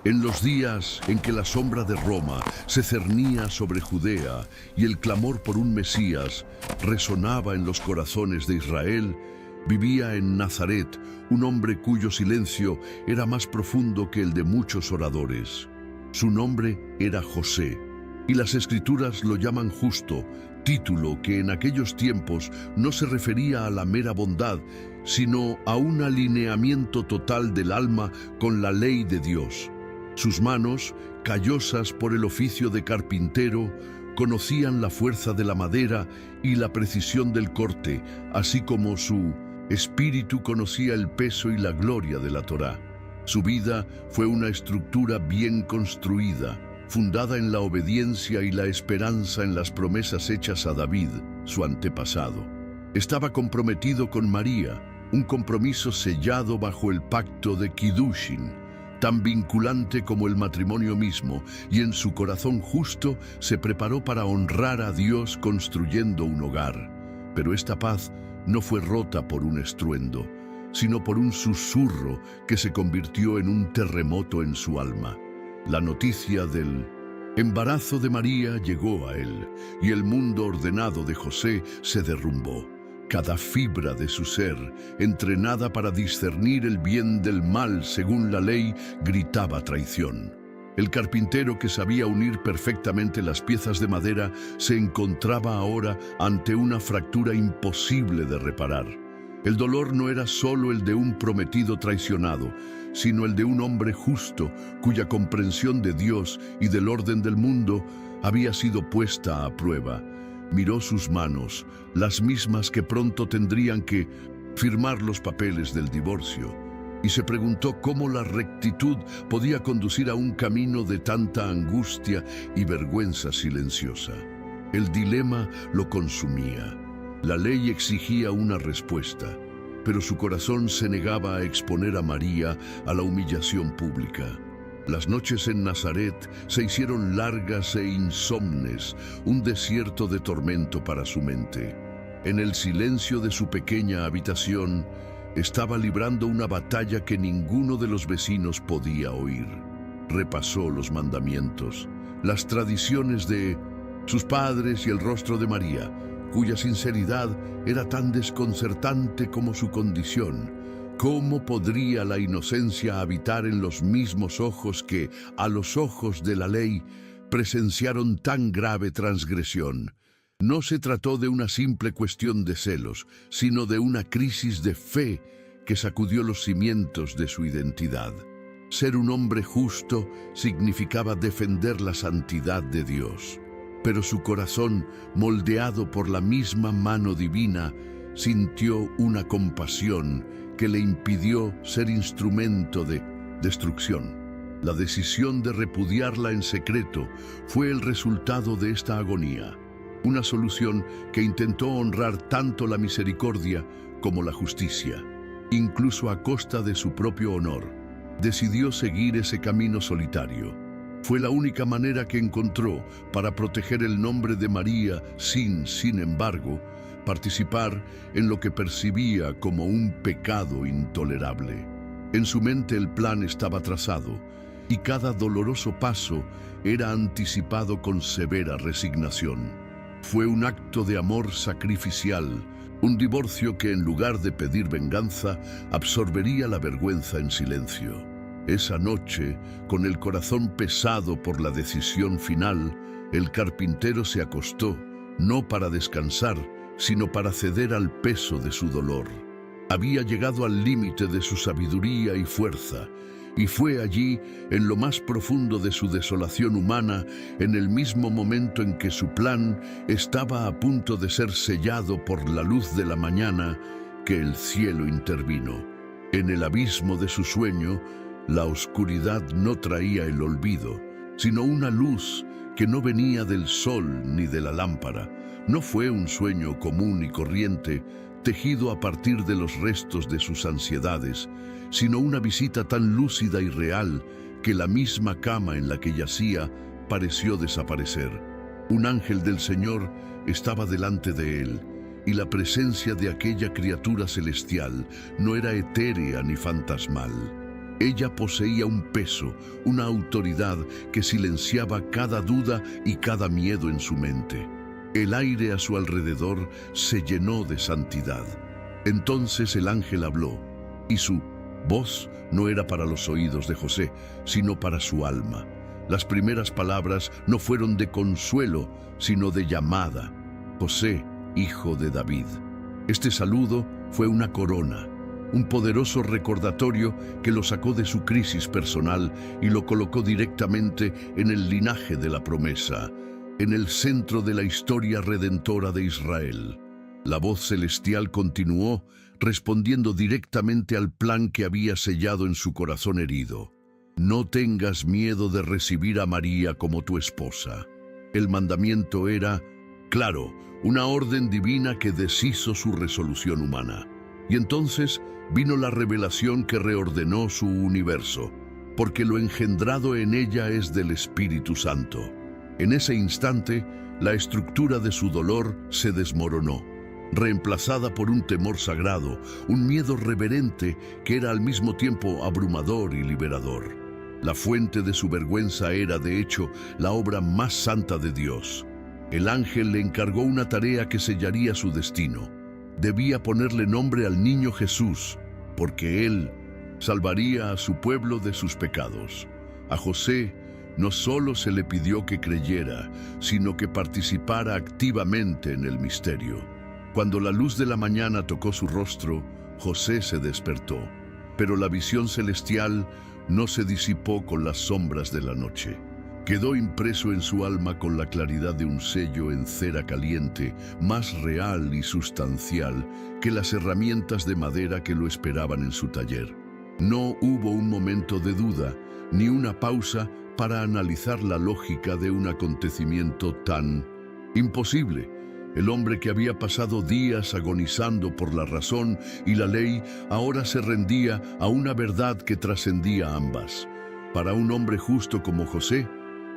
En los días en que la sombra de Roma se cernía sobre Judea y el clamor por un Mesías resonaba en los corazones de Israel, vivía en Nazaret un hombre cuyo silencio era más profundo que el de muchos oradores. Su nombre era José, y las Escrituras lo llaman justo, título que en aquellos tiempos no se refería a la mera bondad, sino a un alineamiento total del alma con la ley de Dios. Sus manos, callosas por el oficio de carpintero, conocían la fuerza de la madera y la precisión del corte, así como su espíritu conocía el peso y la gloria de la Torá. Su vida fue una estructura bien construida, fundada en la obediencia y la esperanza en las promesas hechas a David, su antepasado. Estaba comprometido con María, un compromiso sellado bajo el pacto de Kiddushin, tan vinculante como el matrimonio mismo, y en su corazón justo se preparó para honrar a Dios construyendo un hogar. Pero esta paz no fue rota por un estruendo, sino por un susurro que se convirtió en un terremoto en su alma. La noticia del embarazo de María llegó a él, y el mundo ordenado de José se derrumbó. Cada fibra de su ser, entrenada para discernir el bien del mal según la ley, gritaba traición. El carpintero que sabía unir perfectamente las piezas de madera se encontraba ahora ante una fractura imposible de reparar. El dolor no era solo el de un prometido traicionado, sino el de un hombre justo cuya comprensión de Dios y del orden del mundo había sido puesta a prueba. Miró sus manos, las mismas que pronto tendrían que firmar los papeles del divorcio, y se preguntó cómo la rectitud podía conducir a un camino de tanta angustia y vergüenza silenciosa. El dilema lo consumía. La ley exigía una respuesta, pero su corazón se negaba a exponer a María a la humillación pública. Las noches en Nazaret se hicieron largas e insomnes, un desierto de tormento para su mente. En el silencio de su pequeña habitación, estaba librando una batalla que ninguno de los vecinos podía oír. Repasó los mandamientos, las tradiciones de sus padres y el rostro de María, cuya sinceridad era tan desconcertante como su condición. ¿Cómo podría la inocencia habitar en los mismos ojos que, a los ojos de la ley, presenciaron tan grave transgresión? No se trató de una simple cuestión de celos, sino de una crisis de fe que sacudió los cimientos de su identidad. Ser un hombre justo significaba defender la santidad de Dios, pero su corazón, moldeado por la misma mano divina, sintió una compasión que le impidió ser instrumento de destrucción. La decisión de repudiarla en secreto fue el resultado de esta agonía, una solución que intentó honrar tanto la misericordia como la justicia, incluso a costa de su propio honor. Decidió seguir ese camino solitario. Fue la única manera que encontró para proteger el nombre de María sin embargo, participar en lo que percibía como un pecado intolerable. En su mente el plan estaba trazado, y cada doloroso paso era anticipado con severa resignación. Fue un acto de amor sacrificial, un divorcio que en lugar de pedir venganza, absorbería la vergüenza en silencio. Esa noche, con el corazón pesado por la decisión final, el carpintero se acostó, no para descansar, sino para ceder al peso de su dolor. Había llegado al límite de su sabiduría y fuerza, y fue allí, en lo más profundo de su desolación humana, en el mismo momento en que su plan estaba a punto de ser sellado por la luz de la mañana, que el cielo intervino. En el abismo de su sueño, la oscuridad no traía el olvido, sino una luz que no venía del sol ni de la lámpara. No fue un sueño común y corriente, tejido a partir de los restos de sus ansiedades, sino una visita tan lúcida y real que la misma cama en la que yacía pareció desaparecer. Un ángel del Señor estaba delante de él, y la presencia de aquella criatura celestial no era etérea ni fantasmal. Ella poseía un peso, una autoridad que silenciaba cada duda y cada miedo en su mente. El aire a su alrededor se llenó de santidad. Entonces el ángel habló, y su voz no era para los oídos de José, sino para su alma. Las primeras palabras no fueron de consuelo, sino de llamada. José, hijo de David. Este saludo fue una corona, un poderoso recordatorio que lo sacó de su crisis personal y lo colocó directamente en el linaje de la promesa, en el centro de la historia redentora de Israel. La voz celestial continuó, respondiendo directamente al plan que había sellado en su corazón herido. No tengas miedo de recibir a María como tu esposa. El mandamiento era, claro, una orden divina que deshizo su resolución humana. Y entonces vino la revelación que reordenó su universo, porque lo engendrado en ella es del Espíritu Santo. En ese instante, la estructura de su dolor se desmoronó, reemplazada por un temor sagrado, un miedo reverente que era al mismo tiempo abrumador y liberador. La fuente de su vergüenza era, de hecho, la obra más santa de Dios. El ángel le encargó una tarea que sellaría su destino. Debía ponerle nombre al niño Jesús, porque él salvaría a su pueblo de sus pecados. A José no solo se le pidió que creyera, sino que participara activamente en el misterio. Cuando la luz de la mañana tocó su rostro, José se despertó, pero la visión celestial no se disipó con las sombras de la noche. Quedó impreso en su alma con la claridad de un sello en cera caliente, más real y sustancial que las herramientas de madera que lo esperaban en su taller. No hubo un momento de duda, ni una pausa para analizar la lógica de un acontecimiento tan imposible. El hombre que había pasado días agonizando por la razón y la ley ahora se rendía a una verdad que trascendía ambas. Para un hombre justo como José,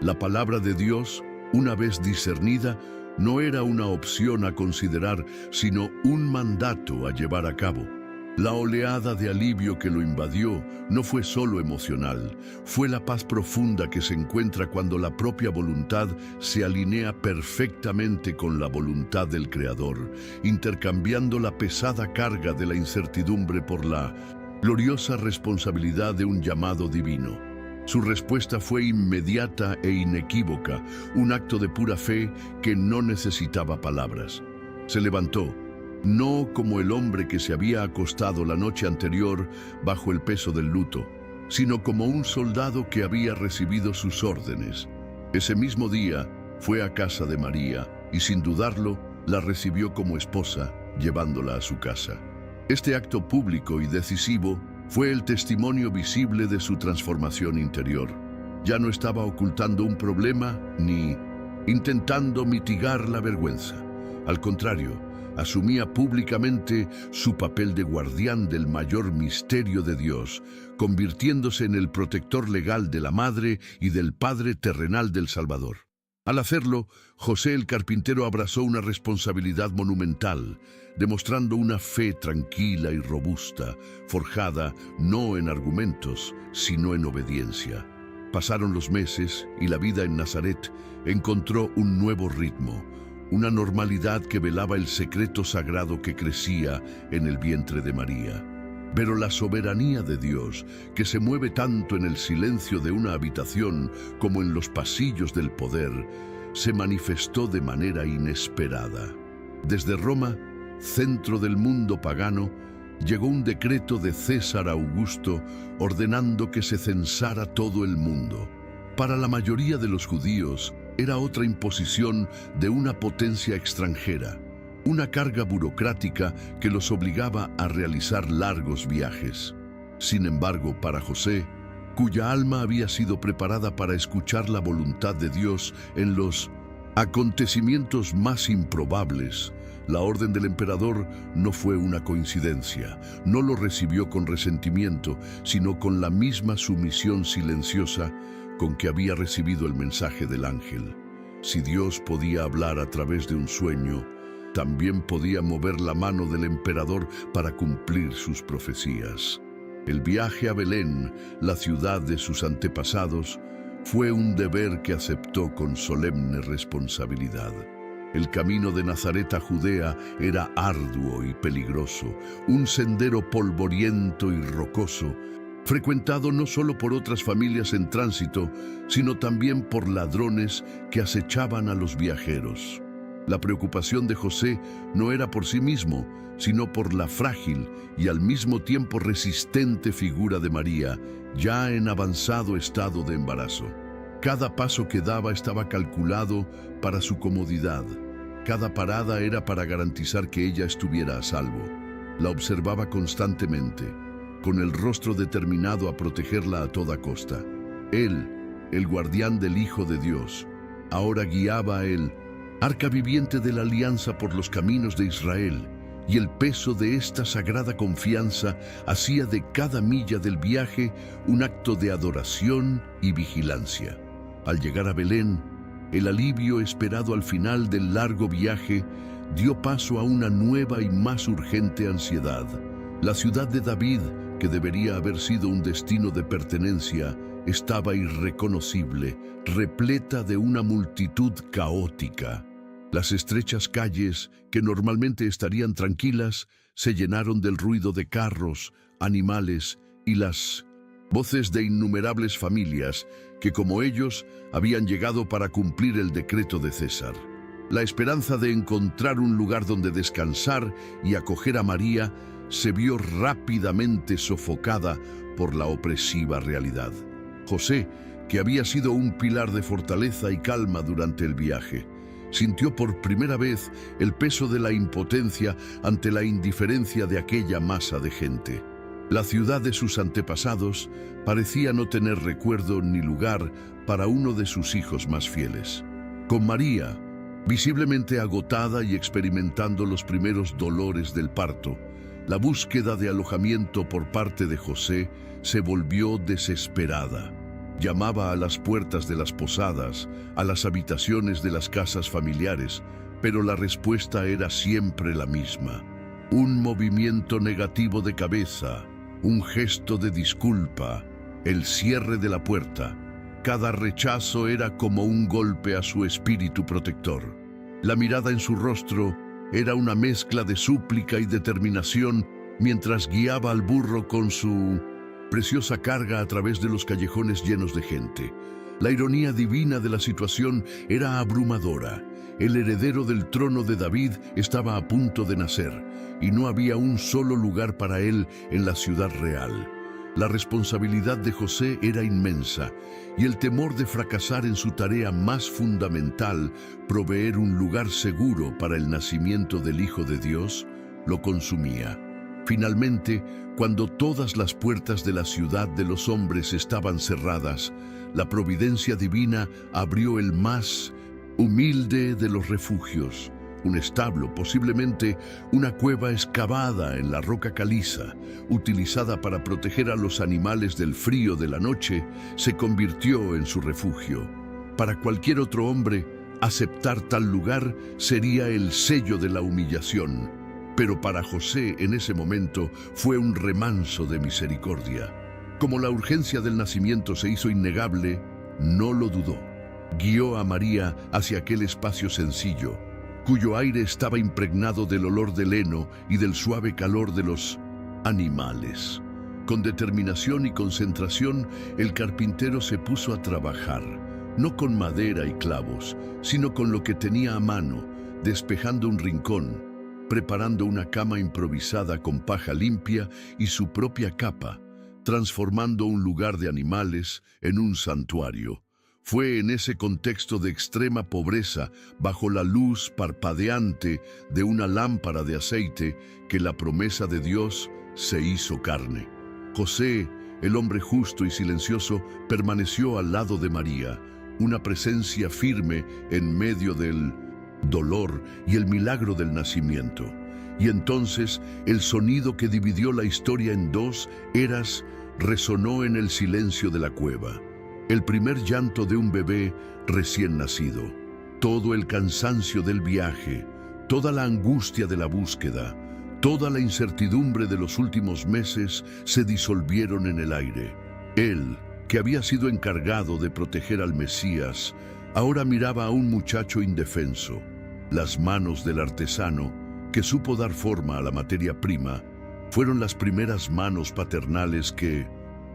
la palabra de Dios, una vez discernida, no era una opción a considerar, sino un mandato a llevar a cabo. La oleada de alivio que lo invadió no fue solo emocional, fue la paz profunda que se encuentra cuando la propia voluntad se alinea perfectamente con la voluntad del Creador, intercambiando la pesada carga de la incertidumbre por la gloriosa responsabilidad de un llamado divino. Su respuesta fue inmediata e inequívoca, un acto de pura fe que no necesitaba palabras. Se levantó, no como el hombre que se había acostado la noche anterior bajo el peso del luto, sino como un soldado que había recibido sus órdenes. Ese mismo día fue a casa de María y sin dudarlo la recibió como esposa, llevándola a su casa. Este acto público y decisivo fue el testimonio visible de su transformación interior. Ya no estaba ocultando un problema ni intentando mitigar la vergüenza. Al contrario, asumía públicamente su papel de guardián del mayor misterio de Dios, convirtiéndose en el protector legal de la madre y del padre terrenal del Salvador. Al hacerlo, José el carpintero abrazó una responsabilidad monumental, demostrando una fe tranquila y robusta, forjada no en argumentos, sino en obediencia. Pasaron los meses y la vida en Nazaret encontró un nuevo ritmo, una normalidad que velaba el secreto sagrado que crecía en el vientre de María. Pero la soberanía de Dios, que se mueve tanto en el silencio de una habitación como en los pasillos del poder, se manifestó de manera inesperada. Desde Roma, centro del mundo pagano, llegó un decreto de César Augusto ordenando que se censara todo el mundo. Para la mayoría de los judíos, era otra imposición de una potencia extranjera, una carga burocrática que los obligaba a realizar largos viajes. Sin embargo, para José, cuya alma había sido preparada para escuchar la voluntad de Dios en los acontecimientos más improbables, la orden del emperador no fue una coincidencia. No lo recibió con resentimiento, sino con la misma sumisión silenciosa con que había recibido el mensaje del ángel. Si Dios podía hablar a través de un sueño, también podía mover la mano del emperador para cumplir sus profecías. El viaje a Belén, la ciudad de sus antepasados, fue un deber que aceptó con solemne responsabilidad. El camino de Nazaret a Judea era arduo y peligroso, un sendero polvoriento y rocoso, frecuentado no solo por otras familias en tránsito, sino también por ladrones que acechaban a los viajeros. La preocupación de José no era por sí mismo, sino por la frágil y al mismo tiempo resistente figura de María, ya en avanzado estado de embarazo. Cada paso que daba estaba calculado para su comodidad. Cada parada era para garantizar que ella estuviera a salvo. La observaba constantemente, con el rostro determinado a protegerla a toda costa. Él, el guardián del Hijo de Dios, ahora guiaba a él, arca viviente de la alianza por los caminos de Israel, y el peso de esta sagrada confianza hacía de cada milla del viaje un acto de adoración y vigilancia. Al llegar a Belén, el alivio esperado al final del largo viaje dio paso a una nueva y más urgente ansiedad. La ciudad de David, que debería haber sido un destino de pertenencia, estaba irreconocible, repleta de una multitud caótica. Las estrechas calles, que normalmente estarían tranquilas, se llenaron del ruido de carros, animales y las voces de innumerables familias que, como ellos, habían llegado para cumplir el decreto de César. La esperanza de encontrar un lugar donde descansar y acoger a María se vio rápidamente sofocada por la opresiva realidad. José, que había sido un pilar de fortaleza y calma durante el viaje, sintió por primera vez el peso de la impotencia ante la indiferencia de aquella masa de gente. La ciudad de sus antepasados parecía no tener recuerdo ni lugar para uno de sus hijos más fieles. Con María, visiblemente agotada y experimentando los primeros dolores del parto, la búsqueda de alojamiento por parte de José se volvió desesperada. Llamaba a las puertas de las posadas, a las habitaciones de las casas familiares, pero la respuesta era siempre la misma. Un movimiento negativo de cabeza, un gesto de disculpa, el cierre de la puerta. Cada rechazo era como un golpe a su espíritu protector. La mirada en su rostro era una mezcla de súplica y determinación mientras guiaba al burro con su preciosa carga a través de los callejones llenos de gente. La ironía divina de la situación era abrumadora. El heredero del trono de David estaba a punto de nacer, y no había un solo lugar para él en la ciudad real. La responsabilidad de José era inmensa, y el temor de fracasar en su tarea más fundamental, proveer un lugar seguro para el nacimiento del Hijo de Dios, lo consumía. Finalmente, cuando todas las puertas de la ciudad de los hombres estaban cerradas, la providencia divina abrió el más humilde de los refugios. Un establo, posiblemente una cueva excavada en la roca caliza, utilizada para proteger a los animales del frío de la noche, se convirtió en su refugio. Para cualquier otro hombre, aceptar tal lugar sería el sello de la humillación. Pero para José, en ese momento, fue un remanso de misericordia. Como la urgencia del nacimiento se hizo innegable, no lo dudó. Guió a María hacia aquel espacio sencillo, cuyo aire estaba impregnado del olor del heno y del suave calor de los animales. Con determinación y concentración, el carpintero se puso a trabajar, no con madera y clavos, sino con lo que tenía a mano, despejando un rincón, preparando una cama improvisada con paja limpia y su propia capa, transformando un lugar de animales en un santuario. Fue en ese contexto de extrema pobreza, bajo la luz parpadeante de una lámpara de aceite, que la promesa de Dios se hizo carne. José, el hombre justo y silencioso, permaneció al lado de María, una presencia firme en medio del dolor y el milagro del nacimiento. Y entonces el sonido que dividió la historia en dos eras resonó en el silencio de la cueva. El primer llanto de un bebé recién nacido. Todo el cansancio del viaje, toda la angustia de la búsqueda, Toda la incertidumbre de los últimos meses se disolvieron en el aire. Él, que había sido encargado de proteger al Mesías, ahora miraba a un muchacho indefenso. Las manos del artesano, que supo dar forma a la materia prima, fueron las primeras manos paternales que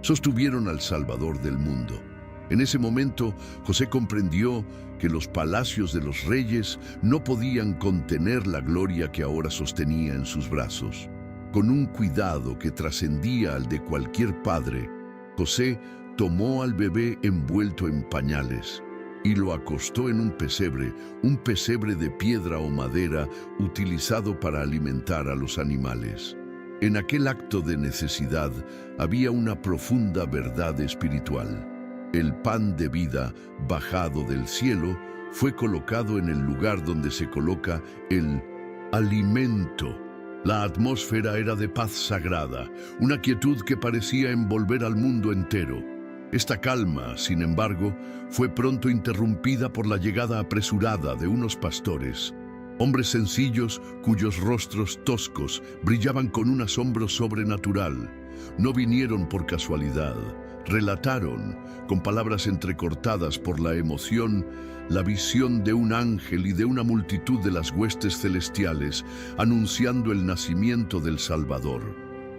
sostuvieron al Salvador del mundo. En ese momento, José comprendió que los palacios de los reyes no podían contener la gloria que ahora sostenía en sus brazos. Con un cuidado que trascendía al de cualquier padre, José tomó al bebé envuelto en pañales y lo acostó en un pesebre de piedra o madera utilizado para alimentar a los animales. En aquel acto de necesidad había una profunda verdad espiritual. El pan de vida bajado del cielo fue colocado en el lugar donde se coloca el alimento. La atmósfera era de paz sagrada, una quietud que parecía envolver al mundo entero. Esta calma, sin embargo, fue pronto interrumpida por la llegada apresurada de unos pastores, hombres sencillos cuyos rostros toscos brillaban con un asombro sobrenatural. No vinieron por casualidad. Relataron, con palabras entrecortadas por la emoción, la visión de un ángel y de una multitud de las huestes celestiales, anunciando el nacimiento del Salvador.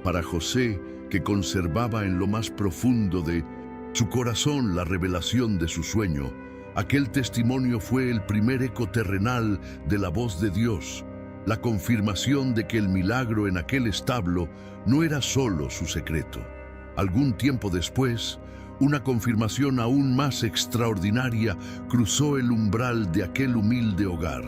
Para José, que conservaba en lo más profundo de su corazón la revelación de su sueño, aquel testimonio fue el primer eco terrenal de la voz de Dios, la confirmación de que el milagro en aquel establo no era solo su secreto. Algún tiempo después, una confirmación aún más extraordinaria cruzó el umbral de aquel humilde hogar.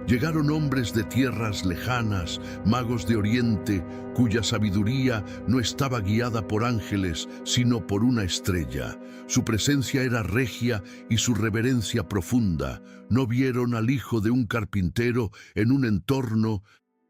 Llegaron hombres de tierras lejanas, magos de Oriente, cuya sabiduría no estaba guiada por ángeles, sino por una estrella. Su presencia era regia y su reverencia profunda. No vieron al hijo de un carpintero en un entorno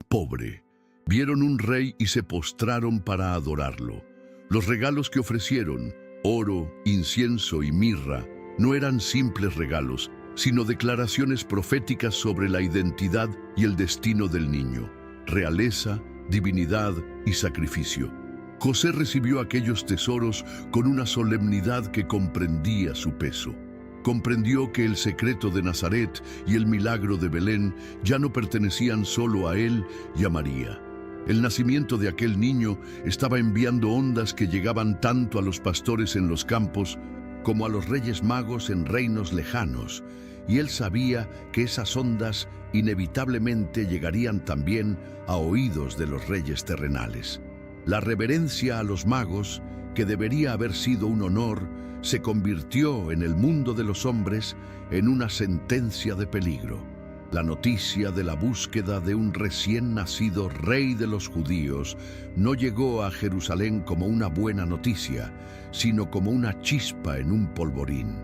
pobre. Vieron un rey y se postraron para adorarlo. Los regalos que ofrecieron, oro, incienso y mirra, no eran simples regalos, sino declaraciones proféticas sobre la identidad y el destino del niño, realeza, divinidad y sacrificio. José recibió aquellos tesoros con una solemnidad que comprendía su peso. Comprendió que el secreto de Nazaret y el milagro de Belén ya no pertenecían solo a él y a María. El nacimiento de aquel niño estaba enviando ondas que llegaban tanto a los pastores en los campos como a los reyes magos en reinos lejanos, y él sabía que esas ondas inevitablemente llegarían también a oídos de los reyes terrenales. La reverencia a los magos, que debería haber sido un honor, se convirtió en el mundo de los hombres en una sentencia de peligro. La noticia de la búsqueda de un recién nacido rey de los judíos no llegó a Jerusalén como una buena noticia, sino como una chispa en un polvorín.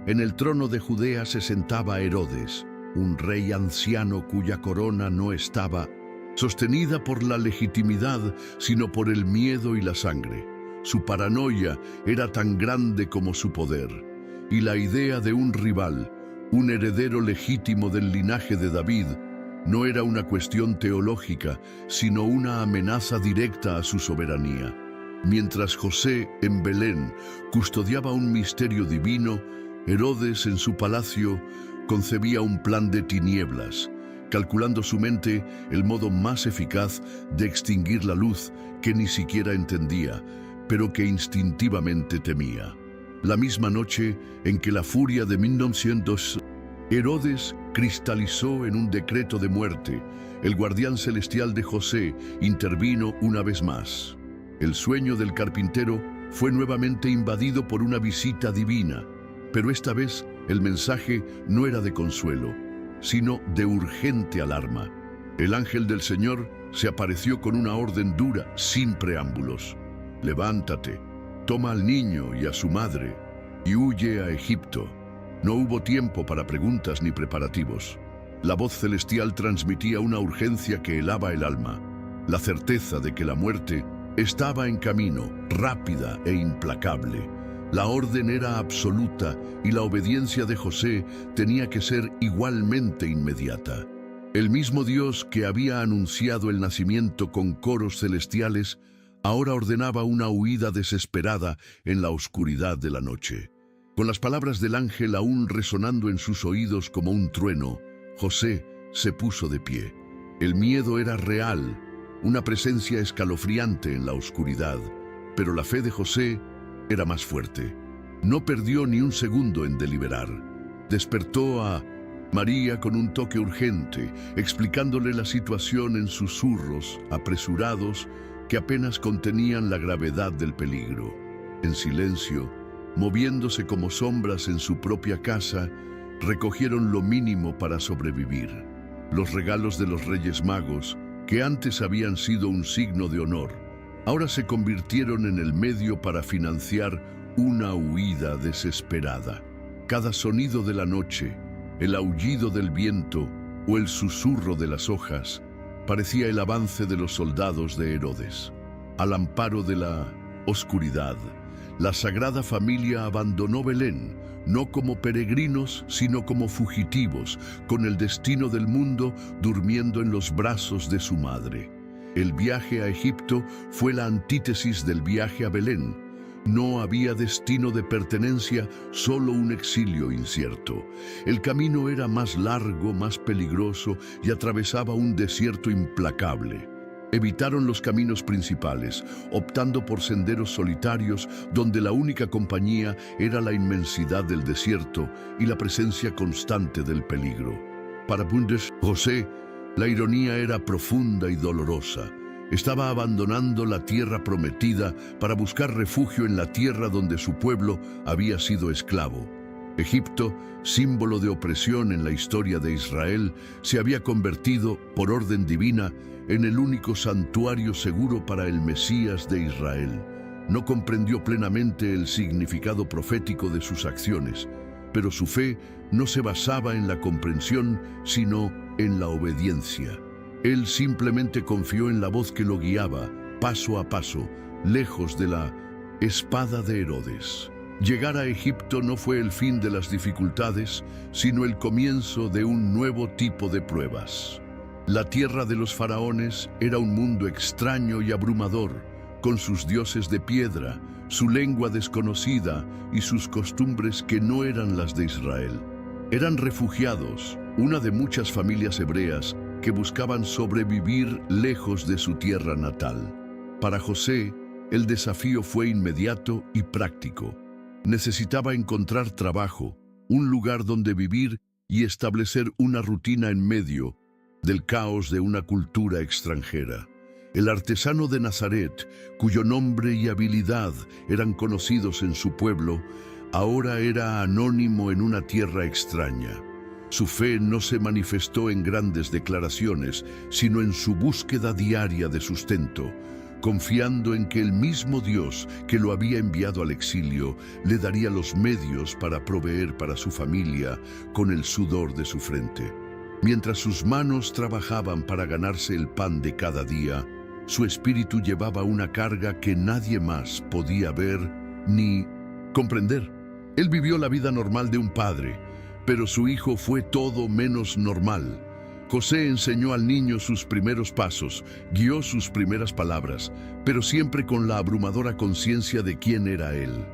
En el trono de Judea se sentaba Herodes, un rey anciano cuya corona no estaba sostenida por la legitimidad, sino por el miedo y la sangre. Su paranoia era tan grande como su poder, y la idea de un rival, un heredero legítimo del linaje de David, no era una cuestión teológica, sino una amenaza directa a su soberanía. Mientras José, en Belén, custodiaba un misterio divino, Herodes, en su palacio, concebía un plan de tinieblas, calculando su mente el modo más eficaz de extinguir la luz que ni siquiera entendía, pero que instintivamente temía. La misma noche en que la furia de 1900, Herodes cristalizó en un decreto de muerte, el guardián celestial de José intervino una vez más. El sueño del carpintero fue nuevamente invadido por una visita divina, pero esta vez el mensaje no era de consuelo, sino de urgente alarma. El ángel del Señor se apareció con una orden dura, sin preámbulos. Levántate, toma al niño y a su madre y huye a Egipto. No hubo tiempo para preguntas ni preparativos. La voz celestial transmitía una urgencia que helaba el alma, la certeza de que la muerte estaba en camino, rápida e implacable. La orden era absoluta y la obediencia de José tenía que ser igualmente inmediata. El mismo Dios que había anunciado el nacimiento con coros celestiales, ahora ordenaba una huida desesperada en la oscuridad de la noche. Con las palabras del ángel aún resonando en sus oídos como un trueno, José se puso de pie. El miedo era real, una presencia escalofriante en la oscuridad, pero la fe de José era más fuerte. No perdió ni un segundo en deliberar. Despertó a María con un toque urgente, explicándole la situación en susurros apresurados que apenas contenían la gravedad del peligro. En silencio, moviéndose como sombras en su propia casa, recogieron lo mínimo para sobrevivir. Los regalos de los Reyes Magos, que antes habían sido un signo de honor, ahora se convirtieron en el medio para financiar una huida desesperada. Cada sonido de la noche, el aullido del viento o el susurro de las hojas parecía el avance de los soldados de Herodes. Al amparo de la oscuridad, la Sagrada Familia abandonó Belén, no como peregrinos, sino como fugitivos, con el destino del mundo durmiendo en los brazos de su madre. El viaje a Egipto fue la antítesis del viaje a Belén. No había destino de pertenencia, solo un exilio incierto. El camino era más largo, más peligroso y atravesaba un desierto implacable. Evitaron los caminos principales, optando por senderos solitarios donde la única compañía era la inmensidad del desierto y la presencia constante del peligro. Para José, la ironía era profunda y dolorosa. Estaba abandonando la tierra prometida para buscar refugio en la tierra donde su pueblo había sido esclavo. Egipto, símbolo de opresión en la historia de Israel, se había convertido, por orden divina, en el único santuario seguro para el Mesías de Israel. No comprendió plenamente el significado profético de sus acciones, pero su fe no se basaba en la comprensión, sino en la obediencia. Él simplemente confió en la voz que lo guiaba, paso a paso, lejos de la espada de Herodes. Llegar a Egipto no fue el fin de las dificultades, sino el comienzo de un nuevo tipo de pruebas. La tierra de los faraones era un mundo extraño y abrumador, con sus dioses de piedra, su lengua desconocida y sus costumbres que no eran las de Israel. Eran refugiados, una de muchas familias hebreas que buscaban sobrevivir lejos de su tierra natal. Para José, el desafío fue inmediato y práctico. Necesitaba encontrar trabajo, un lugar donde vivir y establecer una rutina en medio del caos de una cultura extranjera. El artesano de Nazaret, cuyo nombre y habilidad eran conocidos en su pueblo, ahora era anónimo en una tierra extraña. Su fe no se manifestó en grandes declaraciones, sino en su búsqueda diaria de sustento, confiando en que el mismo Dios que lo había enviado al exilio le daría los medios para proveer para su familia con el sudor de su frente. Mientras sus manos trabajaban para ganarse el pan de cada día, su espíritu llevaba una carga que nadie más podía ver ni comprender. Él vivió la vida normal de un padre, pero su hijo fue todo menos normal. José enseñó al niño sus primeros pasos, guió sus primeras palabras, pero siempre con la abrumadora conciencia de quién era él.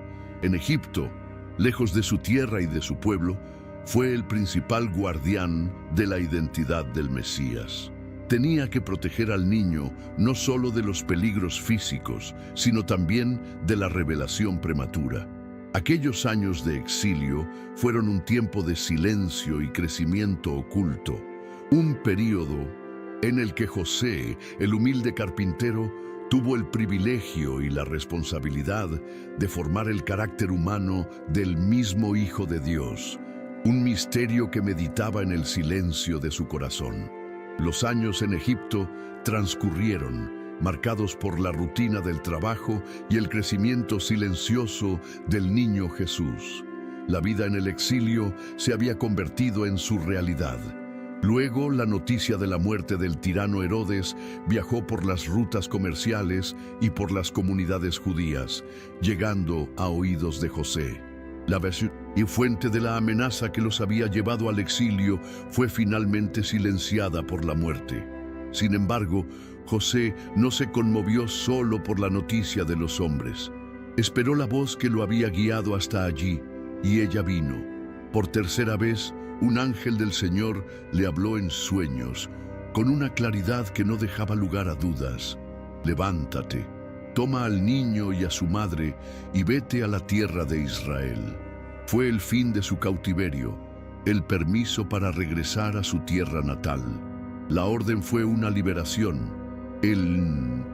En Egipto, lejos de su tierra y de su pueblo, fue el principal guardián de la identidad del Mesías. Tenía que proteger al niño no solo de los peligros físicos, sino también de la revelación prematura. Aquellos años de exilio fueron un tiempo de silencio y crecimiento oculto, un período en el que José, el humilde carpintero, tuvo el privilegio y la responsabilidad de formar el carácter humano del mismo Hijo de Dios, un misterio que meditaba en el silencio de su corazón. Los años en Egipto transcurrieron, marcados por la rutina del trabajo y el crecimiento silencioso del niño Jesús. La vida en el exilio se había convertido en su realidad. Luego, la noticia de la muerte del tirano Herodes viajó por las rutas comerciales y por las comunidades judías, llegando a oídos de José. La versión y fuente de la amenaza que los había llevado al exilio fue finalmente silenciada por la muerte. Sin embargo, José no se conmovió solo por la noticia de los hombres. Esperó la voz que lo había guiado hasta allí, y ella vino. Por tercera vez, un ángel del Señor le habló en sueños, con una claridad que no dejaba lugar a dudas. Levántate, toma al niño y a su madre y vete a la tierra de Israel. Fue el fin de su cautiverio, el permiso para regresar a su tierra natal. La orden fue una liberación, el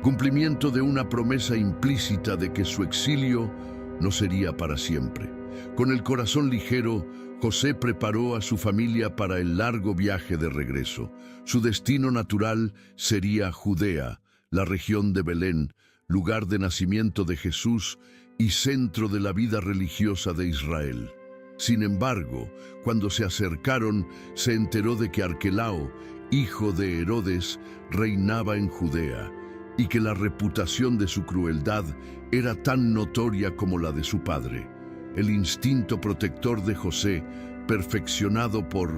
cumplimiento de una promesa implícita de que su exilio no sería para siempre. Con el corazón ligero, José preparó a su familia para el largo viaje de regreso. Su destino natural sería Judea, la región de Belén, lugar de nacimiento de Jesús y centro de la vida religiosa de Israel. Sin embargo, cuando se acercaron, se enteró de que Arquelao, hijo de Herodes, reinaba en Judea, y que la reputación de su crueldad era tan notoria como la de su padre. El instinto protector de José, perfeccionado por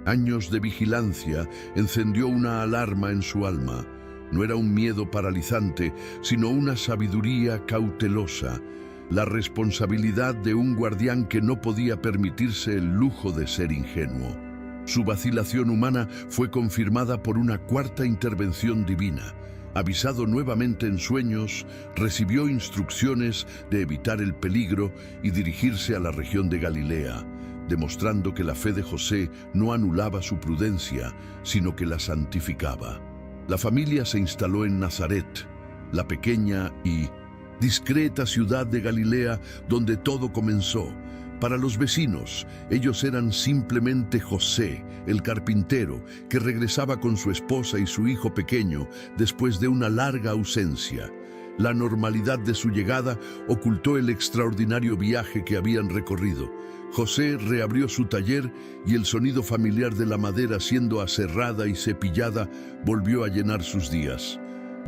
años de vigilancia, encendió una alarma en su alma. No era un miedo paralizante, sino una sabiduría cautelosa, la responsabilidad de un guardián que no podía permitirse el lujo de ser ingenuo. Su vacilación humana fue confirmada por una cuarta intervención divina. Avisado nuevamente en sueños, recibió instrucciones de evitar el peligro y dirigirse a la región de Galilea, demostrando que la fe de José no anulaba su prudencia, sino que la santificaba. La familia se instaló en Nazaret, la pequeña y discreta ciudad de Galilea donde todo comenzó. Para los vecinos, ellos eran simplemente José, el carpintero, que regresaba con su esposa y su hijo pequeño después de una larga ausencia. La normalidad de su llegada ocultó el extraordinario viaje que habían recorrido. José reabrió su taller y el sonido familiar de la madera siendo aserrada y cepillada volvió a llenar sus días.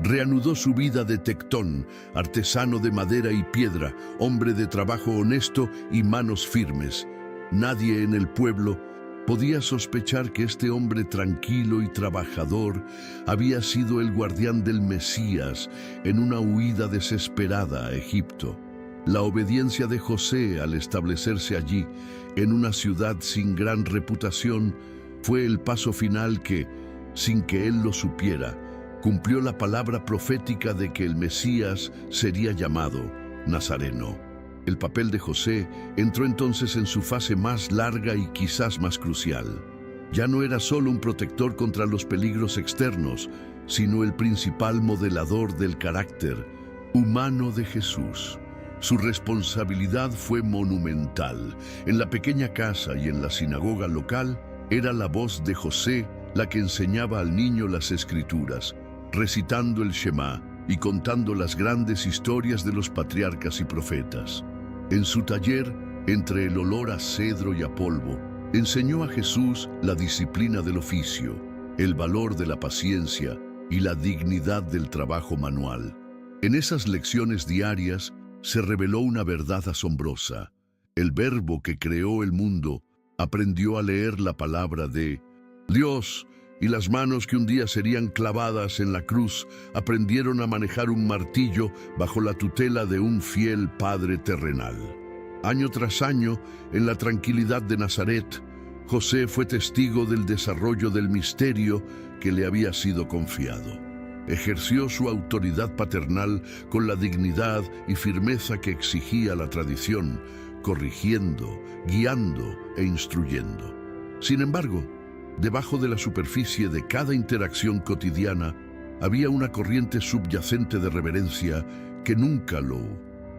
Reanudó su vida de tectón, artesano de madera y piedra, hombre de trabajo honesto y manos firmes. Nadie en el pueblo podía sospechar que este hombre tranquilo y trabajador había sido el guardián del Mesías en una huida desesperada a Egipto. La obediencia de José al establecerse allí, en una ciudad sin gran reputación, fue el paso final que, sin que él lo supiera, cumplió la palabra profética de que el Mesías sería llamado Nazareno. El papel de José entró entonces en su fase más larga y quizás más crucial. Ya no era solo un protector contra los peligros externos, sino el principal modelador del carácter humano de Jesús. Su responsabilidad fue monumental. En la pequeña casa y en la sinagoga local, era la voz de José la que enseñaba al niño las Escrituras, recitando el Shema y contando las grandes historias de los patriarcas y profetas. En su taller, entre el olor a cedro y a polvo, enseñó a Jesús la disciplina del oficio, el valor de la paciencia y la dignidad del trabajo manual. En esas lecciones diarias se reveló una verdad asombrosa. El Verbo que creó el mundo aprendió a leer la palabra de Dios, y las manos que un día serían clavadas en la cruz aprendieron a manejar un martillo bajo la tutela de un fiel padre terrenal. Año tras año, en la tranquilidad de Nazaret, José fue testigo del desarrollo del misterio que le había sido confiado. Ejerció su autoridad paternal con la dignidad y firmeza que exigía la tradición, corrigiendo, guiando e instruyendo. Sin embargo, debajo de la superficie de cada interacción cotidiana había una corriente subyacente de reverencia que nunca lo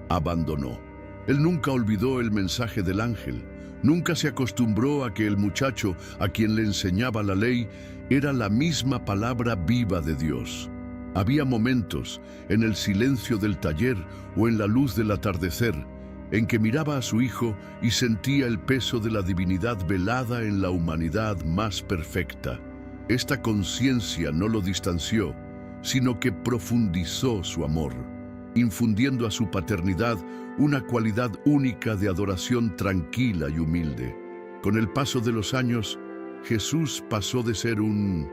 abandonó. Él nunca olvidó el mensaje del ángel, nunca se acostumbró a que el muchacho a quien le enseñaba la ley era la misma palabra viva de Dios. Había momentos, en el silencio del taller o en la luz del atardecer, en que miraba a su hijo y sentía el peso de la divinidad velada en la humanidad más perfecta. Esta conciencia no lo distanció, sino que profundizó su amor. infundiendo a su paternidad una cualidad única de adoración tranquila y humilde. Con el paso de los años, Jesús pasó de ser un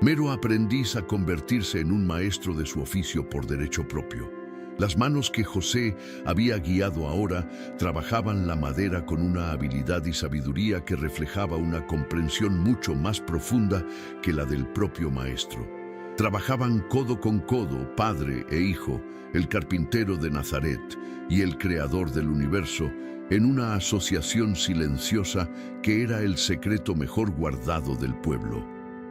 mero aprendiz a convertirse en un maestro de su oficio por derecho propio. Las manos que José había guiado ahora trabajaban la madera con una habilidad y sabiduría que reflejaba una comprensión mucho más profunda que la del propio maestro. Trabajaban codo con codo, padre e hijo, el carpintero de Nazaret y el creador del universo, en una asociación silenciosa que era el secreto mejor guardado del pueblo.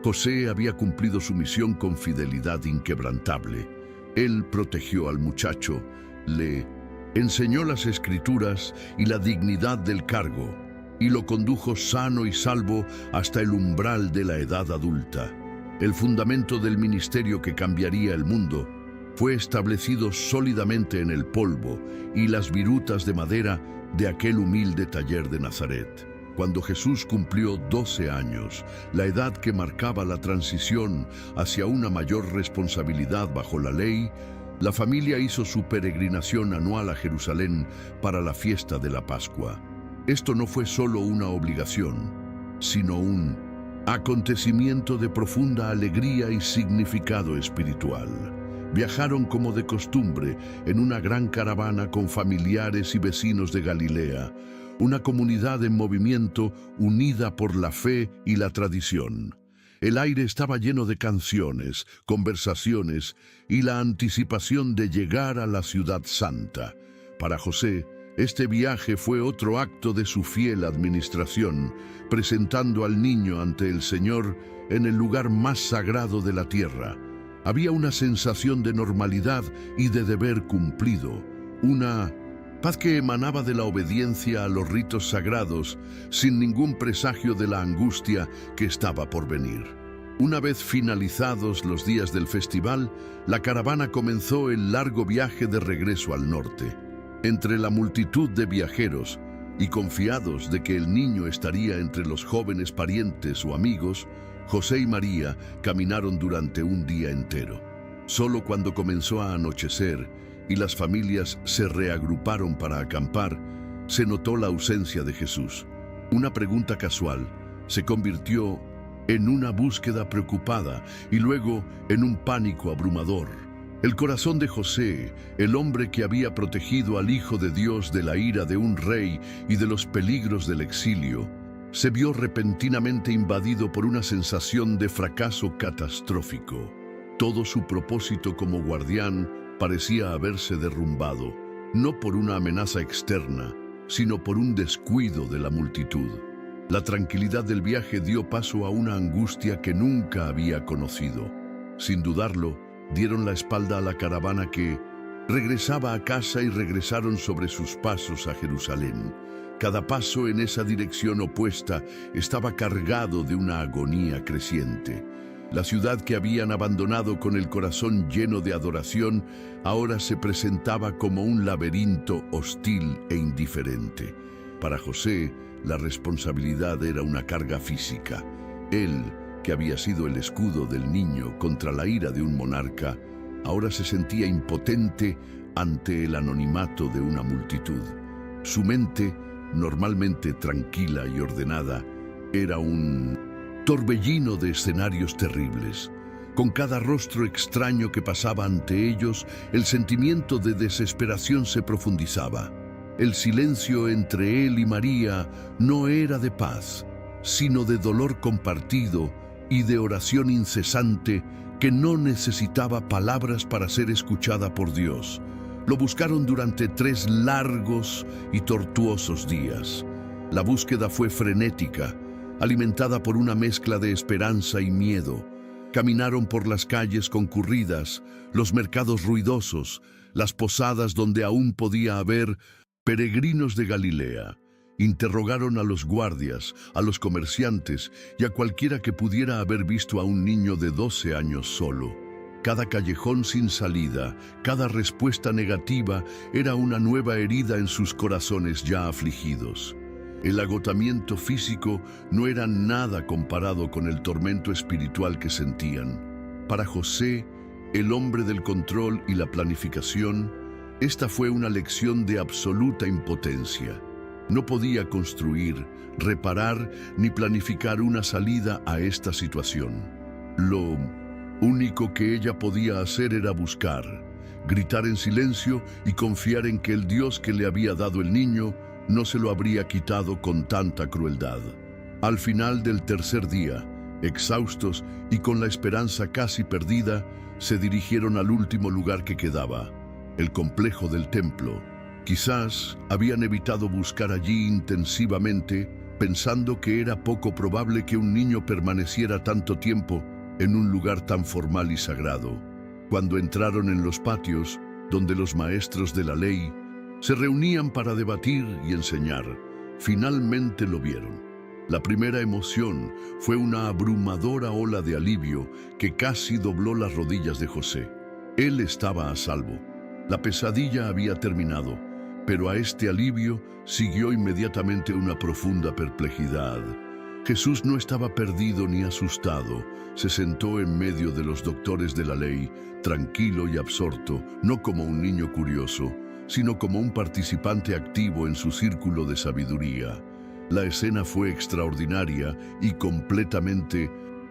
José había cumplido su misión con fidelidad inquebrantable. Él protegió al muchacho, le enseñó las escrituras y la dignidad del cargo, y lo condujo sano y salvo hasta el umbral de la edad adulta. El fundamento del ministerio que cambiaría el mundo fue establecido sólidamente en el polvo y las virutas de madera de aquel humilde taller de Nazaret. Cuando Jesús cumplió 12 años, la edad que marcaba la transición hacia una mayor responsabilidad bajo la ley, la familia hizo su peregrinación anual a Jerusalén para la fiesta de la Pascua. Esto no fue solo una obligación, sino un acontecimiento de profunda alegría y significado espiritual. Viajaron como de costumbre en una gran caravana con familiares y vecinos de Galilea, una comunidad en movimiento unida por la fe y la tradición. El aire estaba lleno de canciones, conversaciones y la anticipación de llegar a la ciudad santa. Para José, este viaje fue otro acto de su fiel administración, presentando al niño ante el Señor en el lugar más sagrado de la tierra. Había una sensación de normalidad y de deber cumplido, una paz que emanaba de la obediencia a los ritos sagrados, sin ningún presagio de la angustia que estaba por venir. Una vez finalizados los días del festival, la caravana comenzó el largo viaje de regreso al norte. Entre la multitud de viajeros, y confiados de que el niño estaría entre los jóvenes parientes o amigos, José y María caminaron durante un día entero. Solo cuando comenzó a anochecer y las familias se reagruparon para acampar, se notó la ausencia de Jesús. Una pregunta casual se convirtió en una búsqueda preocupada y luego en un pánico abrumador. El corazón de José, el hombre que había protegido al Hijo de Dios de la ira de un rey y de los peligros del exilio, se vio repentinamente invadido por una sensación de fracaso catastrófico. Todo su propósito como guardián parecía haberse derrumbado, no por una amenaza externa, sino por un descuido de la multitud. La tranquilidad del viaje dio paso a una angustia que nunca había conocido. Sin dudarlo, dieron la espalda a la caravana que regresaba a casa y regresaron sobre sus pasos a Jerusalén. Cada paso en esa dirección opuesta estaba cargado de una agonía creciente. La ciudad que habían abandonado con el corazón lleno de adoración ahora se presentaba como un laberinto hostil e indiferente. Para José, la responsabilidad era una carga física. Él, que había sido el escudo del niño contra la ira de un monarca, ahora se sentía impotente ante el anonimato de una multitud. Su mente, normalmente tranquila y ordenada, era un torbellino de escenarios terribles. Con cada rostro extraño que pasaba ante ellos, el sentimiento de desesperación se profundizaba. El silencio entre él y María no era de paz, sino de dolor compartido y de oración incesante que no necesitaba palabras para ser escuchada por Dios. Lo buscaron durante 3 largos y tortuosos días. La búsqueda fue frenética, alimentada por una mezcla de esperanza y miedo. Caminaron por las calles concurridas, los mercados ruidosos, las posadas donde aún podía haber peregrinos de Galilea. Interrogaron a los guardias, a los comerciantes y a cualquiera que pudiera haber visto a un niño de 12 años solo. Cada callejón sin salida, cada respuesta negativa era una nueva herida en sus corazones ya afligidos. El agotamiento físico no era nada comparado con el tormento espiritual que sentían. Para José, el hombre del control y la planificación, Esta fue una lección de absoluta impotencia. No podía construir, reparar ni planificar una salida a esta situación. Lo único que ella podía hacer era buscar, gritar en silencio y confiar en que el Dios que le había dado el niño no se lo habría quitado con tanta crueldad. Al final del tercer día, exhaustos y con la esperanza casi perdida, se dirigieron al último lugar que quedaba, el complejo del templo. Quizás habían evitado buscar allí intensivamente, pensando que era poco probable que un niño permaneciera tanto tiempo en un lugar tan formal y sagrado. Cuando entraron en los patios, donde los maestros de la ley se reunían para debatir y enseñar, finalmente lo vieron. La primera emoción fue una abrumadora ola de alivio que casi dobló las rodillas de José. Él estaba a salvo. La pesadilla había terminado, pero a este alivio siguió inmediatamente una profunda perplejidad. Jesús no estaba perdido ni asustado. Se sentó en medio de los doctores de la ley, tranquilo y absorto, no como un niño curioso, sino como un participante activo en su círculo de sabiduría. La escena fue extraordinaria y completamente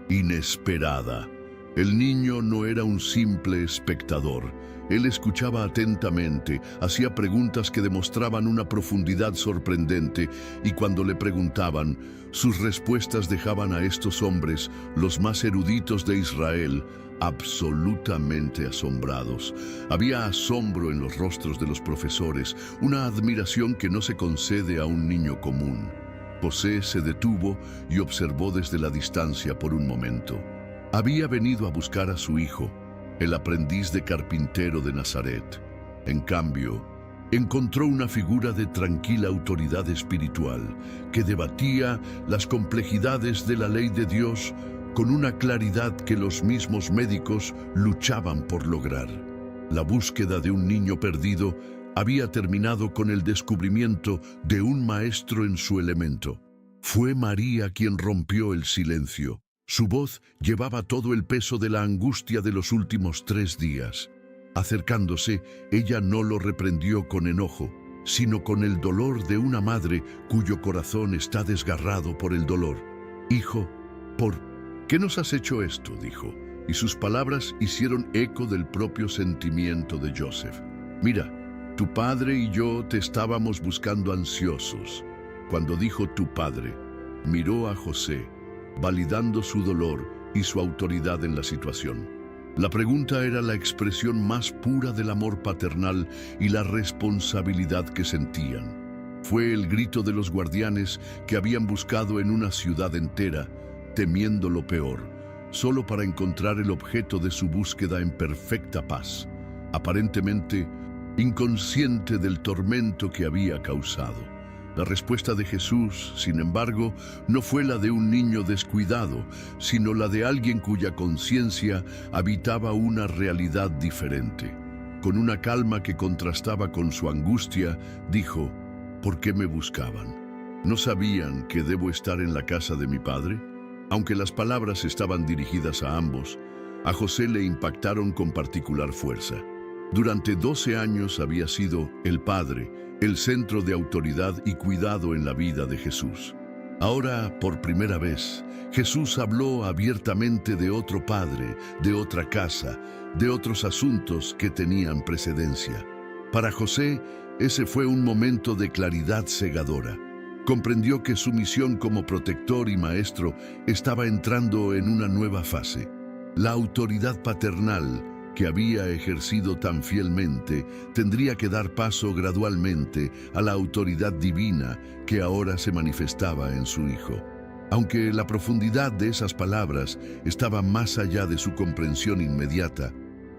inesperada. El niño no era un simple espectador. Él escuchaba atentamente, hacía preguntas que demostraban una profundidad sorprendente, y cuando le preguntaban, sus respuestas dejaban a estos hombres, los más eruditos de Israel, absolutamente asombrados. Había asombro en los rostros de los profesores, una admiración que no se concede a un niño común. José se detuvo y observó desde la distancia por un momento. Había venido a buscar a su hijo, el aprendiz de carpintero de Nazaret. En cambio, encontró una figura de tranquila autoridad espiritual que debatía las complejidades de la ley de Dios con una claridad que los mismos médicos luchaban por lograr. La búsqueda de un niño perdido había terminado con el descubrimiento de un maestro en su elemento. Fue María quien rompió el silencio. Su voz llevaba todo el peso de la angustia de los últimos 3 días. Acercándose, ella no lo reprendió con enojo, sino con el dolor de una madre cuyo corazón está desgarrado por el dolor. «Hijo, ¿por qué nos has hecho esto?», dijo, y sus palabras hicieron eco del propio sentimiento de Joseph. «Mira, tu padre y yo te estábamos buscando ansiosos». Cuando dijo «tu padre», miró a José, validando su dolor y su autoridad en la situación. La pregunta era la expresión más pura del amor paternal y la responsabilidad que sentían. Fue el grito de los guardianes que habían buscado en una ciudad entera, temiendo lo peor, solo para encontrar el objeto de su búsqueda en perfecta paz, aparentemente inconsciente del tormento que había causado. La respuesta de Jesús, sin embargo, no fue la de un niño descuidado, sino la de alguien cuya conciencia habitaba una realidad diferente. Con una calma que contrastaba con su angustia, dijo: «¿Por qué me buscaban? ¿No sabían que debo estar en la casa de mi padre?». Aunque las palabras estaban dirigidas a ambos, a José le impactaron con particular fuerza. Durante 12 años había sido el padre, el centro de autoridad y cuidado en la vida de Jesús. Ahora, por primera vez, Jesús habló abiertamente de otro padre, de otra casa, de otros asuntos que tenían precedencia. Para José, ese fue un momento de claridad cegadora. Comprendió que su misión como protector y maestro estaba entrando en una nueva fase. La autoridad paternal que había ejercido tan fielmente tendría que dar paso gradualmente a la autoridad divina que ahora se manifestaba en su hijo. Aunque la profundidad de esas palabras estaba más allá de su comprensión inmediata,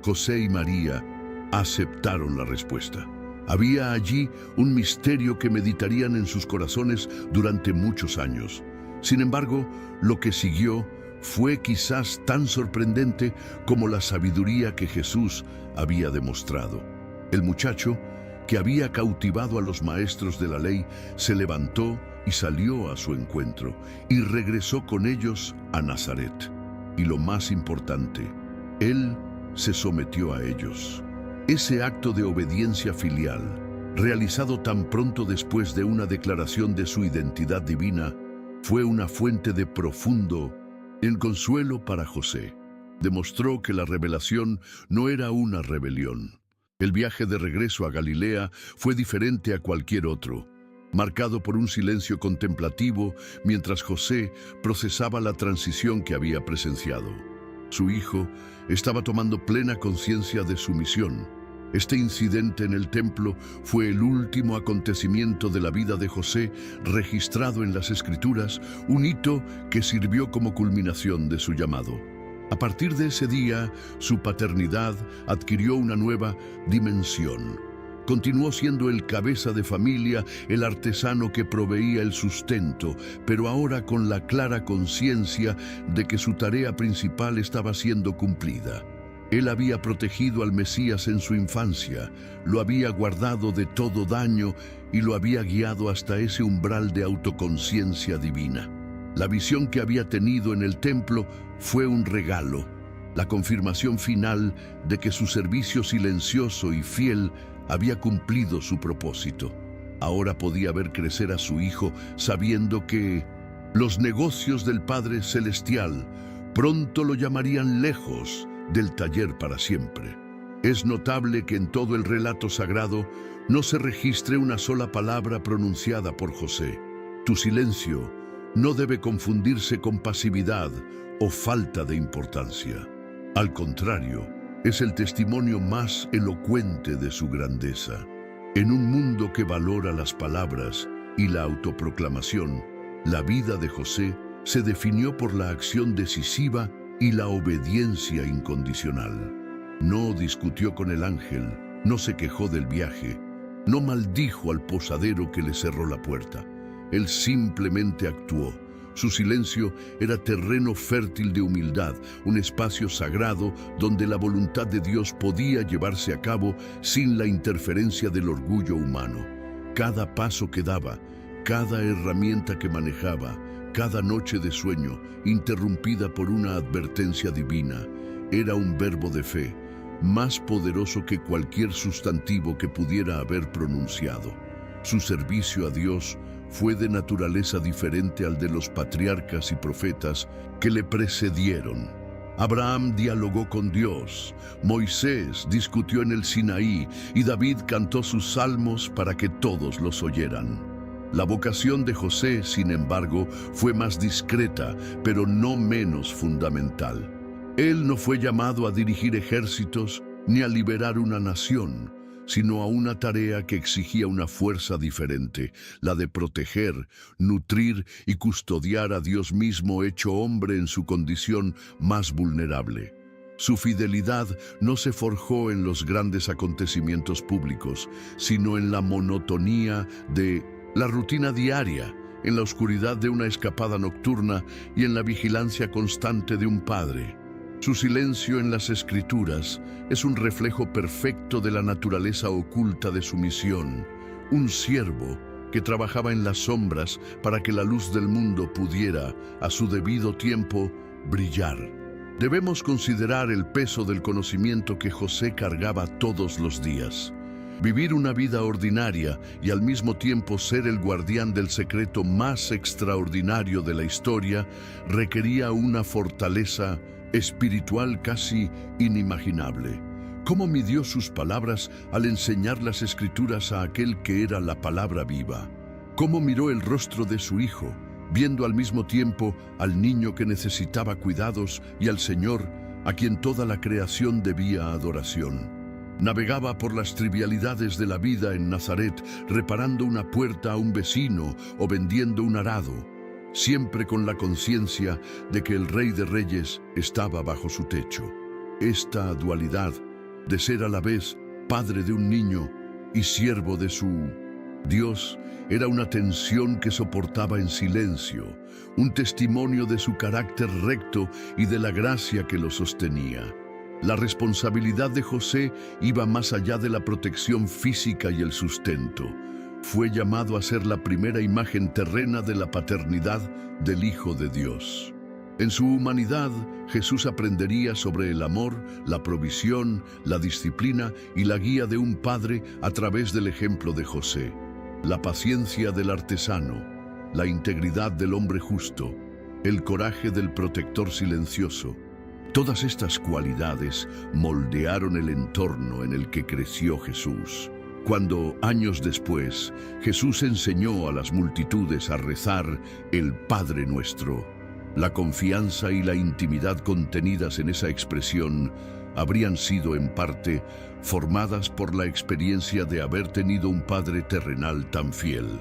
José y María aceptaron la respuesta. Había allí un misterio que meditarían en sus corazones durante muchos años. Sin embargo, lo que siguió fue quizás tan sorprendente como la sabiduría que Jesús había demostrado. El muchacho, que había cautivado a los maestros de la ley, se levantó y salió a su encuentro, y regresó con ellos a Nazaret. Y lo más importante, él se sometió a ellos. Ese acto de obediencia filial, realizado tan pronto después de una declaración de su identidad divina, fue una fuente de profundo consuelo para José. Demostró que la revelación no era una rebelión. El viaje de regreso a Galilea fue diferente a cualquier otro, marcado por un silencio contemplativo mientras José procesaba la transición que había presenciado. Su hijo estaba tomando plena conciencia de su misión. Este incidente en el templo fue el último acontecimiento de la vida de José registrado en las Escrituras, un hito que sirvió como culminación de su llamado. A partir de ese día, su paternidad adquirió una nueva dimensión. Continuó siendo el cabeza de familia, el artesano que proveía el sustento, pero ahora con la clara conciencia de que su tarea principal estaba siendo cumplida. Él había protegido al Mesías en su infancia, lo había guardado de todo daño y lo había guiado hasta ese umbral de autoconciencia divina. La visión que había tenido en el templo fue un regalo, la confirmación final de que su servicio silencioso y fiel había cumplido su propósito. Ahora podía ver crecer a su hijo sabiendo que los negocios del Padre Celestial pronto lo llamarían lejos del taller para siempre. Es notable que en todo el relato sagrado no se registre una sola palabra pronunciada por José. Tu silencio no debe confundirse con pasividad o falta de importancia. Al contrario, es el testimonio más elocuente de su grandeza. En un mundo que valora las palabras y la autoproclamación, la vida de José se definió por la acción decisiva y la obediencia incondicional. No discutió con el ángel, no se quejó del viaje, no maldijo al posadero que le cerró la puerta. Él simplemente actuó. Su silencio era terreno fértil de humildad, un espacio sagrado donde la voluntad de Dios podía llevarse a cabo sin la interferencia del orgullo humano. Cada paso que daba, cada herramienta que manejaba, cada noche de sueño, interrumpida por una advertencia divina, era un verbo de fe, más poderoso que cualquier sustantivo que pudiera haber pronunciado. Su servicio a Dios fue de naturaleza diferente al de los patriarcas y profetas que le precedieron. Abraham dialogó con Dios, Moisés discutió en el Sinaí y David cantó sus salmos para que todos los oyeran. La vocación de José, sin embargo, fue más discreta, pero no menos fundamental. Él no fue llamado a dirigir ejércitos ni a liberar una nación, sino a una tarea que exigía una fuerza diferente, la de proteger, nutrir y custodiar a Dios mismo hecho hombre en su condición más vulnerable. Su fidelidad no se forjó en los grandes acontecimientos públicos, sino en la monotonía de la rutina diaria, en la oscuridad de una escapada nocturna y en la vigilancia constante de un padre. Su silencio en las Escrituras es un reflejo perfecto de la naturaleza oculta de su misión, un siervo que trabajaba en las sombras para que la luz del mundo pudiera, a su debido tiempo, brillar. Debemos considerar el peso del conocimiento que José cargaba todos los días. Vivir una vida ordinaria y al mismo tiempo ser el guardián del secreto más extraordinario de la historia requería una fortaleza espiritual casi inimaginable. ¿Cómo midió sus palabras al enseñar las Escrituras a aquel que era la palabra viva? ¿Cómo miró el rostro de su hijo, viendo al mismo tiempo al niño que necesitaba cuidados y al Señor, a quien toda la creación debía adoración? Navegaba por las trivialidades de la vida en Nazaret, reparando una puerta a un vecino o vendiendo un arado, siempre con la conciencia de que el Rey de Reyes estaba bajo su techo. Esta dualidad de ser a la vez padre de un niño y siervo de su Dios era una tensión que soportaba en silencio, un testimonio de su carácter recto y de la gracia que lo sostenía. La responsabilidad de José iba más allá de la protección física y el sustento. Fue llamado a ser la primera imagen terrena de la paternidad del Hijo de Dios. En su humanidad, Jesús aprendería sobre el amor, la provisión, la disciplina y la guía de un padre a través del ejemplo de José. La paciencia del artesano, la integridad del hombre justo, el coraje del protector silencioso. Todas estas cualidades moldearon el entorno en el que creció Jesús. Cuando, años después, Jesús enseñó a las multitudes a rezar el Padre Nuestro, la confianza y la intimidad contenidas en esa expresión habrían sido en parte formadas por la experiencia de haber tenido un padre terrenal tan fiel.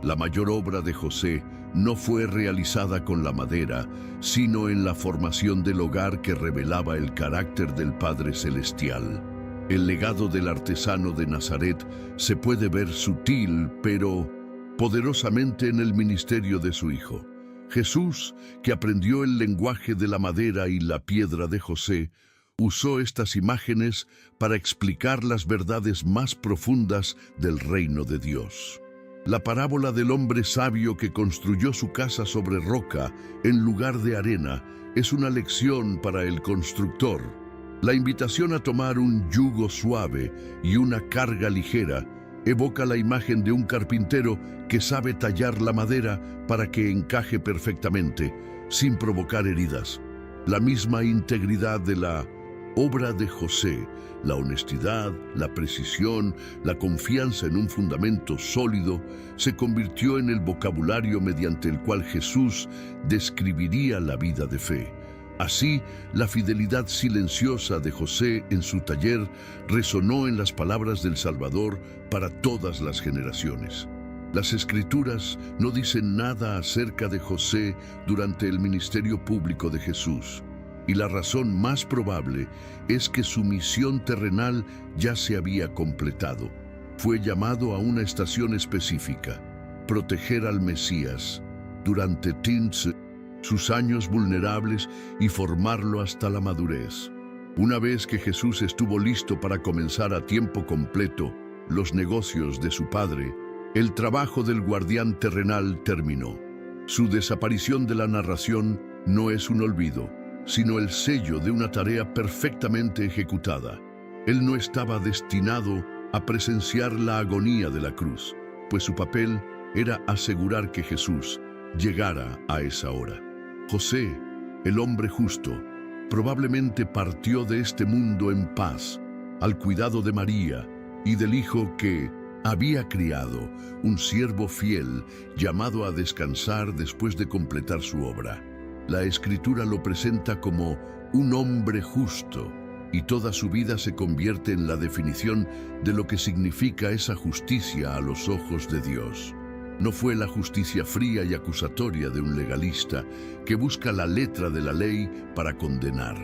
La mayor obra de José no fue realizada con la madera, sino en la formación del hogar que revelaba el carácter del Padre Celestial. El legado del artesano de Nazaret se puede ver sutil, pero poderosamente en el ministerio de su hijo. Jesús, que aprendió el lenguaje de la madera y la piedra de José, usó estas imágenes para explicar las verdades más profundas del reino de Dios. La parábola del hombre sabio que construyó su casa sobre roca en lugar de arena es una lección para el constructor. La invitación a tomar un yugo suave y una carga ligera evoca la imagen de un carpintero que sabe tallar la madera para que encaje perfectamente, sin provocar heridas. La misma integridad de la obra de José, la honestidad, la precisión, la confianza en un fundamento sólido, se convirtió en el vocabulario mediante el cual Jesús describiría la vida de fe. Así, la fidelidad silenciosa de José en su taller resonó en las palabras del Salvador para todas las generaciones. Las Escrituras no dicen nada acerca de José durante el ministerio público de Jesús, y la razón más probable es que su misión terrenal ya se había completado. Fue llamado a una estación específica: proteger al Mesías durante sus años vulnerables y formarlo hasta la madurez. Una vez que Jesús estuvo listo para comenzar a tiempo completo los negocios de su padre, el trabajo del guardián terrenal terminó. Su desaparición de la narración no es un olvido, sino el sello de una tarea perfectamente ejecutada. Él no estaba destinado a presenciar la agonía de la cruz, pues su papel era asegurar que Jesús llegara a esa hora. José, el hombre justo, probablemente partió de este mundo en paz, al cuidado de María y del hijo que había criado, un siervo fiel llamado a descansar después de completar su obra. La Escritura lo presenta como un hombre justo, y toda su vida se convierte en la definición de lo que significa esa justicia a los ojos de Dios. No fue la justicia fría y acusatoria de un legalista que busca la letra de la ley para condenar.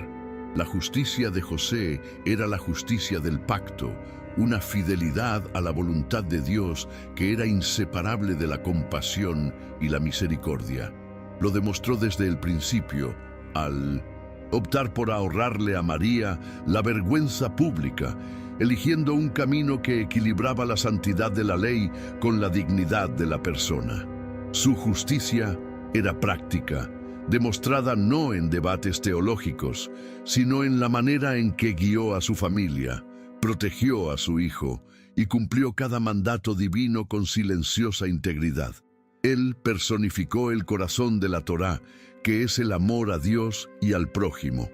La justicia de José era la justicia del pacto, una fidelidad a la voluntad de Dios que era inseparable de la compasión y la misericordia. Lo demostró desde el principio, al optar por ahorrarle a María la vergüenza pública, eligiendo un camino que equilibraba la santidad de la ley con la dignidad de la persona. Su justicia era práctica, demostrada no en debates teológicos, sino en la manera en que guió a su familia, protegió a su hijo y cumplió cada mandato divino con silenciosa integridad. Él personificó el corazón de la Torá, que es el amor a Dios y al prójimo.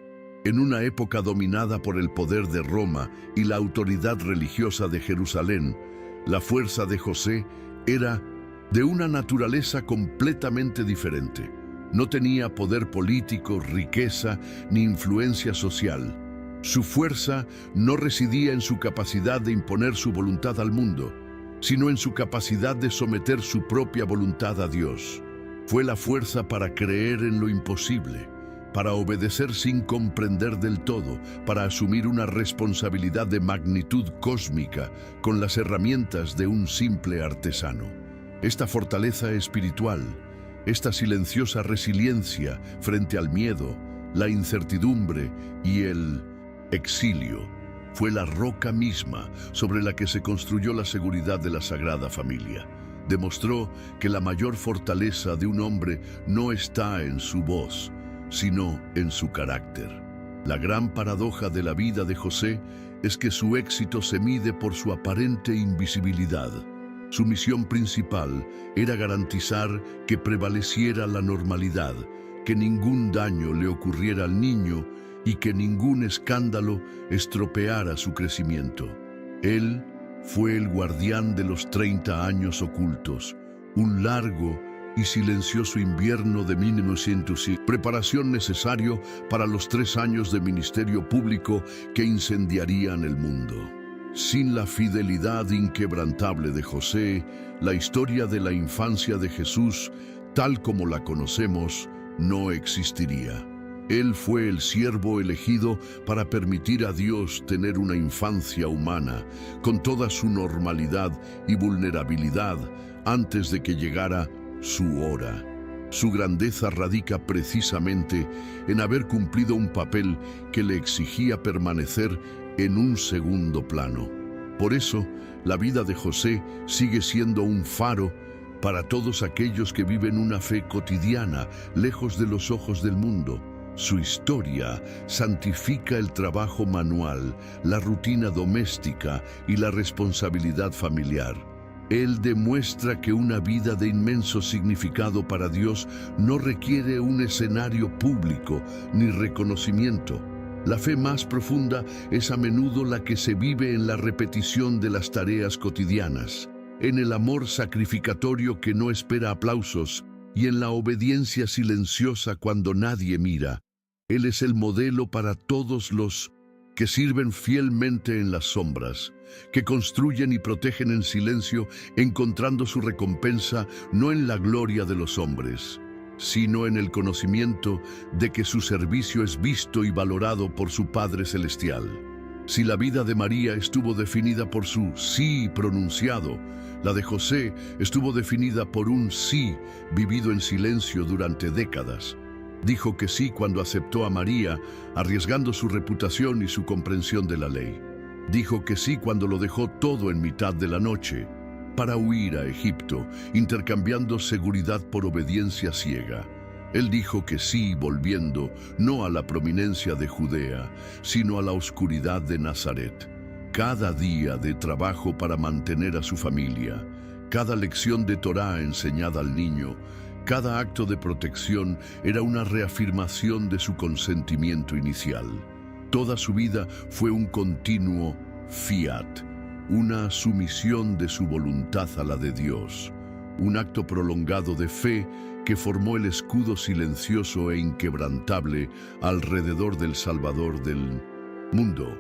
En una época dominada por el poder de Roma y la autoridad religiosa de Jerusalén, la fuerza de José era de una naturaleza completamente diferente. No tenía poder político, riqueza ni influencia social. Su fuerza no residía en su capacidad de imponer su voluntad al mundo, sino en su capacidad de someter su propia voluntad a Dios. Fue la fuerza para creer en lo imposible, para obedecer sin comprender del todo, para asumir una responsabilidad de magnitud cósmica con las herramientas de un simple artesano. Esta fortaleza espiritual, esta silenciosa resiliencia frente al miedo, la incertidumbre y el exilio, fue la roca misma sobre la que se construyó la seguridad de la Sagrada Familia. Demostró que la mayor fortaleza de un hombre no está en su voz, sino en su carácter. La gran paradoja de la vida de José es que su éxito se mide por su aparente invisibilidad. Su misión principal era garantizar que prevaleciera la normalidad, que ningún daño le ocurriera al niño y que ningún escándalo estropeara su crecimiento. Él fue el guardián de los 30 años ocultos, un largo y silencioso invierno de 1900, preparación necesario para los 3 años de ministerio público que incendiarían el mundo. Sin la fidelidad inquebrantable de José, la historia de la infancia de Jesús, tal como la conocemos, no existiría. Él fue el siervo elegido para permitir a Dios tener una infancia humana, con toda su normalidad y vulnerabilidad, antes de que llegara su hora. Su grandeza radica precisamente en haber cumplido un papel que le exigía permanecer en un segundo plano. Por eso, la vida de José sigue siendo un faro para todos aquellos que viven una fe cotidiana, lejos de los ojos del mundo. Su historia santifica el trabajo manual, la rutina doméstica y la responsabilidad familiar. Él demuestra que una vida de inmenso significado para Dios no requiere un escenario público ni reconocimiento. La fe más profunda es a menudo la que se vive en la repetición de las tareas cotidianas, en el amor sacrificatorio que no espera aplausos y en la obediencia silenciosa cuando nadie mira. Él es el modelo para todos los que sirven fielmente en las sombras, que construyen y protegen en silencio, encontrando su recompensa no en la gloria de los hombres, sino en el conocimiento de que su servicio es visto y valorado por su Padre Celestial. Si la vida de María estuvo definida por su sí pronunciado, la de José estuvo definida por un sí vivido en silencio durante décadas. Dijo que sí cuando aceptó a María, arriesgando su reputación y su comprensión de la ley. Dijo que sí cuando lo dejó todo en mitad de la noche, para huir a Egipto, intercambiando seguridad por obediencia ciega. Él dijo que sí volviendo no a la prominencia de Judea, sino a la oscuridad de Nazaret. Cada día de trabajo para mantener a su familia, cada lección de Torá enseñada al niño, cada acto de protección era una reafirmación de su consentimiento inicial. Toda su vida fue un continuo fiat, una sumisión de su voluntad a la de Dios, un acto prolongado de fe que formó el escudo silencioso e inquebrantable alrededor del Salvador del mundo.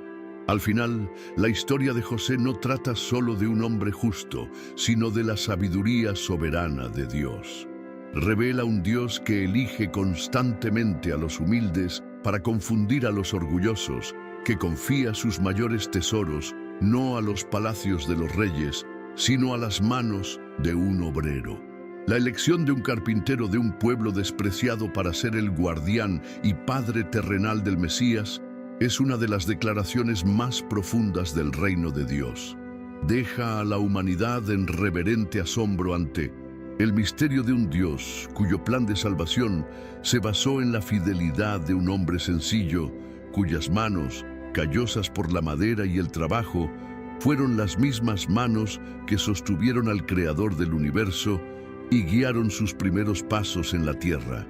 Al final, la historia de José no trata solo de un hombre justo, sino de la sabiduría soberana de Dios. Revela un Dios que elige constantemente a los humildes para confundir a los orgullosos, que confía sus mayores tesoros no a los palacios de los reyes, sino a las manos de un obrero. La elección de un carpintero de un pueblo despreciado para ser el guardián y padre terrenal del Mesías es una de las declaraciones más profundas del reino de Dios. Deja a la humanidad en reverente asombro ante el misterio de un Dios cuyo plan de salvación se basó en la fidelidad de un hombre sencillo, cuyas manos, callosas por la madera y el trabajo, fueron las mismas manos que sostuvieron al Creador del universo y guiaron sus primeros pasos en la tierra.